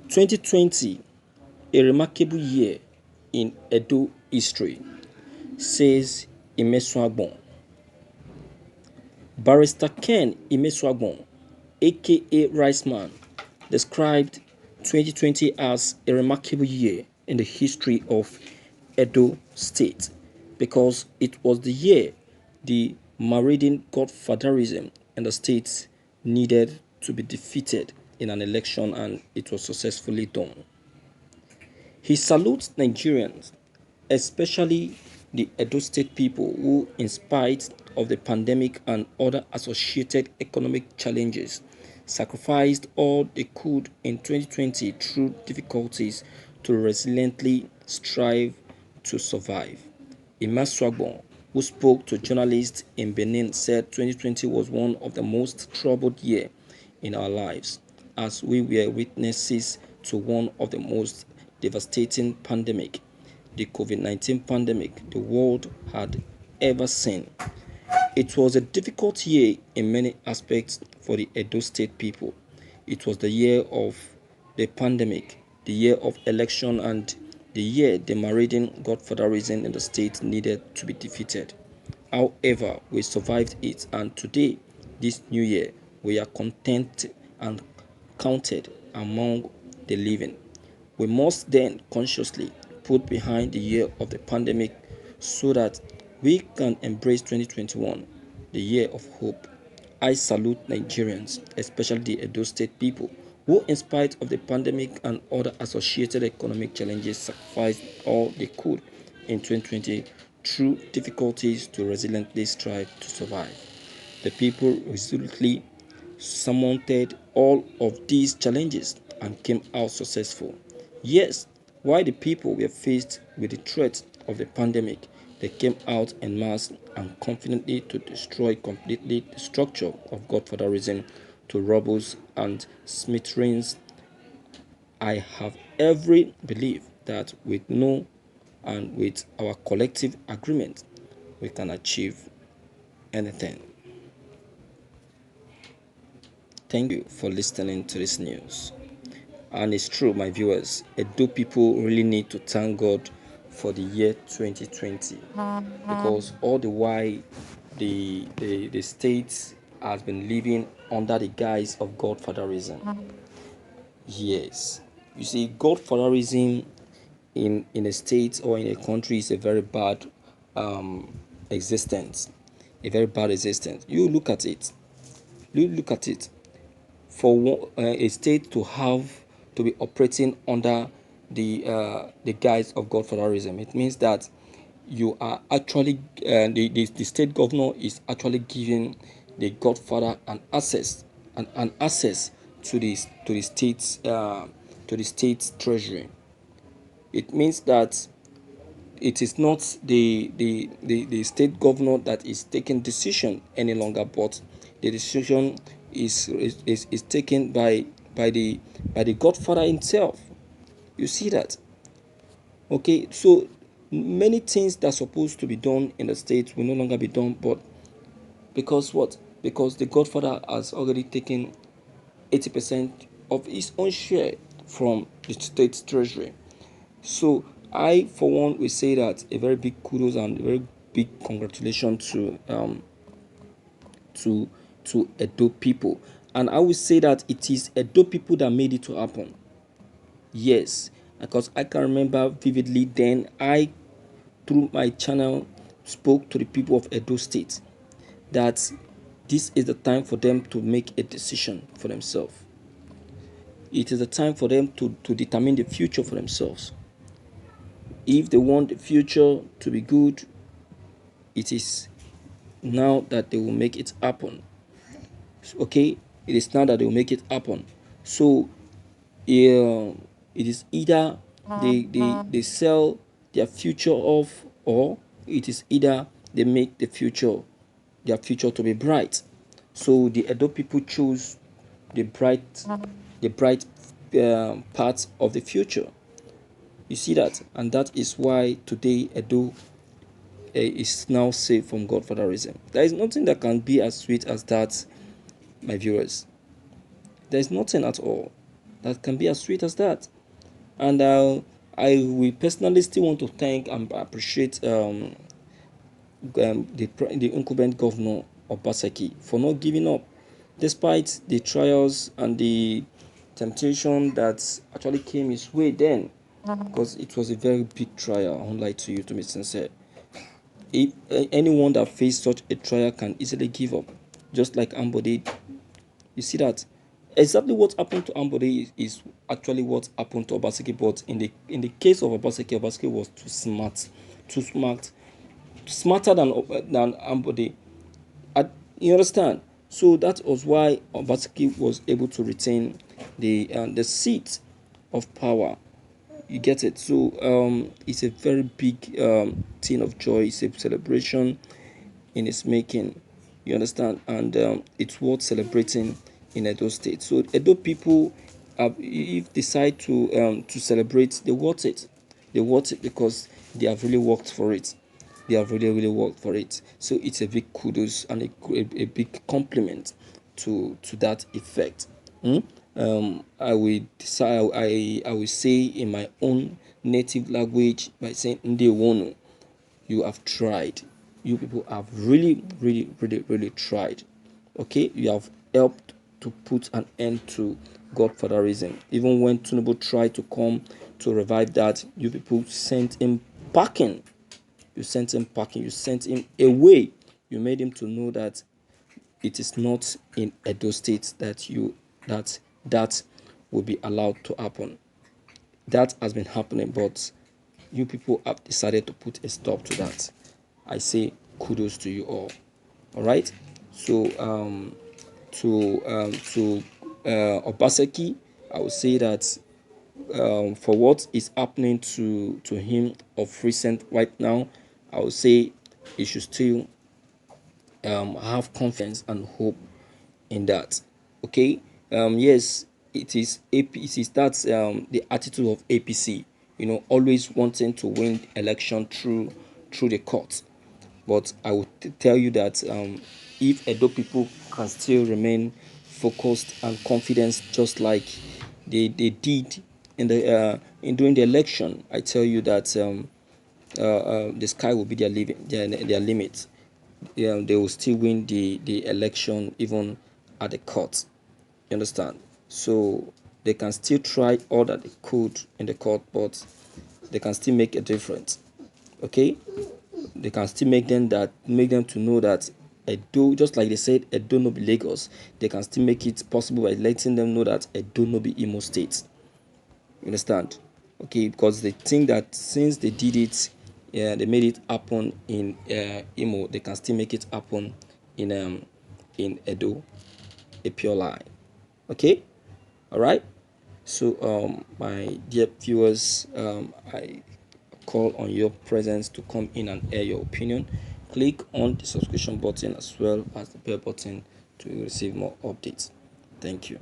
2020, a remarkable year in Edo history, says Imesuagbon. Barrister Ken Imesuagbon, aka Riceman, described 2020 as a remarkable year in the history of Edo State because it was the year the marauding godfatherism in the state needed to be defeated in an election, and it was successfully done. He salutes Nigerians, especially the Edo State people who, in spite of the pandemic and other associated economic challenges, sacrificed all they could in 2020 through difficulties to resiliently strive to survive. Imaswagbon, who spoke to journalists in Benin, said 2020 was one of the most troubled years in our lives, as we were witnesses to one of the most devastating pandemic, the COVID-19 pandemic, the world had ever seen. It was a difficult year in many aspects for the Edo State people. It was the year of the pandemic, the year of election, and the year the marauding godfatherism in the state needed to be defeated. However, we survived it, and today, this new year, we are content and counted among the living. We must then consciously put behind the year of the pandemic so that we can embrace 2021, the year of hope. I salute Nigerians, especially the Edo State people, who, in spite of the pandemic and other associated economic challenges, sacrificed all they could in 2020 through difficulties to resiliently strive to survive. The people resolutely surmounted all of these challenges and came out successful. Yes, while the people were faced with the threat of the pandemic, they came out en masse and confidently to destroy completely the structure of godfatherism to rubbles and smithereens. I have every belief that with no and with our collective agreement, we can achieve anything. Thank you for listening to this news. And it's true, my viewers, Edo people really need to thank God for the year 2020 because all the while the state has been living under the guise of godfatherism. Yes, you see, godfatherism in a state or in a country is a very bad existence, a very bad existence. You look at it. You look at it. For a state to be operating under the guise of godfatherism, it means that you are actually the state governor is actually giving the godfather an access an access to the state's treasury. It means that it is not the state governor that is taking decision any longer, but the decision is taken by the godfather himself. You see that? Okay, so many things that are supposed to be done in the state will no longer be done, but because what? Because the godfather has already taken 80% of his own share from the state treasury. So I, for one, will say that a very big kudos and a very big congratulations to Edo people. And I will say that it is Edo people that made it to happen. Yes, because I can remember vividly then I, through my channel, spoke to the people of Edo State that this is the time for them to make a decision for themselves. It is the time for them to determine the future for themselves. If they want the future to be good, it is now that they will make it happen. Okay, it is now that they will make it happen. So it is either they sell their future off, or it is either they make their future to be bright. So the Edo people choose the bright part of the future. You see that, and that is why today Edo is now safe from godfatherism. There is nothing that can be as sweet as that, my viewers. There is nothing at all. that can be as sweet as that. And I will personally still want to thank and appreciate the incumbent governor Obaseki for not giving up, despite the trials and the temptation that actually came his way then, because it was a very big trial. I won't lie to you, to be sincere. If anyone that faced such a trial can easily give up, just like Ambode. You see that exactly what happened to Ambode is actually what happened to Obaseki, but in the case of Obaseki was too smart, smarter than Ambode. You understand? So that was why Obaseki was able to retain the seat of power. You get it? So it's a very big thing of joy. It's a celebration in its making. You understand? And it's worth celebrating in Edo State. So Edo people, if decide to celebrate, they want it. They want it because they have really worked for it. They have really worked for it. So it's a big kudos and a big compliment to that effect. I will decide. I will say in my own native language by saying Ndewono. You have tried. You people have really tried. Okay, you have helped to put an end to godfatherism. Even when Tinubu tried to come to revive that, you people sent him packing. You sent him packing. You sent him away. You made him to know that it is not in Edo State that will be allowed to happen. That has been happening, but you people have decided to put a stop to that. I say kudos to you all. All right. So to Obaseki, I would say that for what is happening to him of recent right now, I would say he should still have confidence and hope in that. Okay. Yes, it is it is that's the attitude of APC. Always wanting to win election through the court. But I would tell you that if Edo people can still remain focused and confident, just like they did in during the election, I tell you that the sky will be their limit. Yeah, they will still win the election even at the court. You understand? So they can still try all that they could in the court, but they can still make a difference. Okay, they can still make them to know that Edo, just like they said, Edo no be Lagos. They can still make it possible by letting them know that Edo no be Imo State. You understand? Okay, because they think that since they did it, yeah, they made it happen in Imo, they can still make it happen in Edo, a pure lie. Okay, all right. So my dear viewers, I call on your presence to come in and air your opinion. Click on the subscription button as well as the bell button to receive more updates. Thank you.